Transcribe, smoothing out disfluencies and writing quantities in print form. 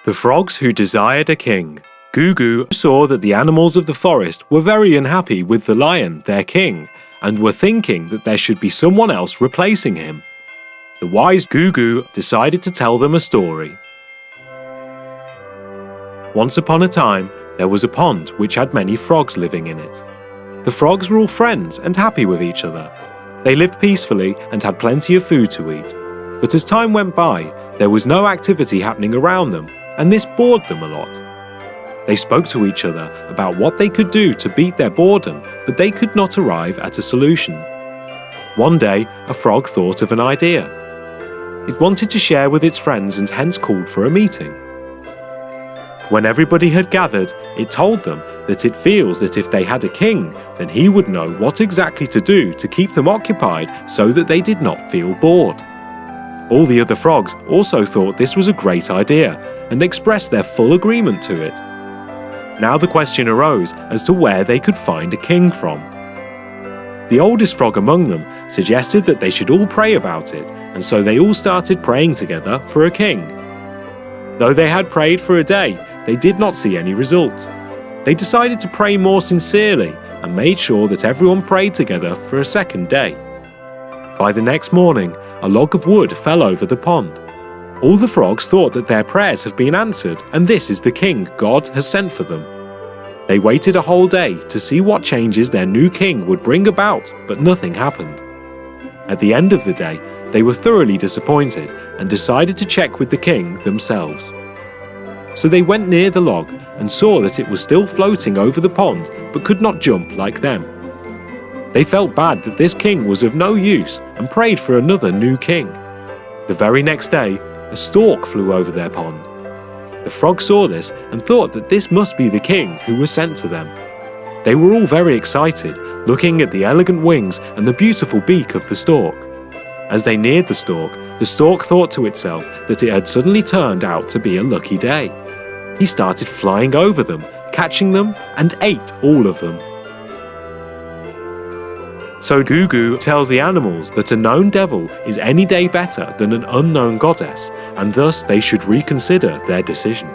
The Frogs Who Desired a King. Gugu saw that the animals of the forest were very unhappy with the lion, their king, and were thinking that there should be someone else replacing him. The wise Gugu decided to tell them a story. Once upon a time, there was a pond which had many frogs living in it. The frogs were all friends and happy with each other. They lived peacefully and had plenty of food to eat. But as time went by, there was no activity happening around them, and this bored them a lot. They spoke to each other about what they could do to beat their boredom, but they could not arrive at a solution. One day, a frog thought of an idea. It wanted to share with its friends and hence called for a meeting. When everybody had gathered, it told them that it feels that if they had a king, then he would know what exactly to do to keep them occupied so that they did not feel bored. All the other frogs also thought this was a great idea and expressed their full agreement to it. Now the question arose as to where they could find a king from. The oldest frog among them suggested that they should all pray about it, and so they all started praying together for a king. Though they had prayed for a day, they did not see any result. They decided to pray more sincerely and made sure that everyone prayed together for a second day. By the next morning, a log of wood fell over the pond. All the frogs thought that their prayers have been answered and this is the king God has sent for them. They waited a whole day to see what changes their new king would bring about, but nothing happened. At the end of the day, they were thoroughly disappointed and decided to check with the king themselves. So they went near the log and saw that it was still floating over the pond but could not jump like them. They felt bad that this king was of no use and prayed for another new king. The very next day, a stork flew over their pond. The frogs saw this and thought that this must be the king who was sent to them. They were all very excited, looking at the elegant wings and the beautiful beak of the stork. As they neared the stork thought to itself that it had suddenly turned out to be a lucky day. He started flying over them, catching them, and ate all of them. So Gugu tells the animals that a known devil is any day better than an unknown goddess, and thus they should reconsider their decision.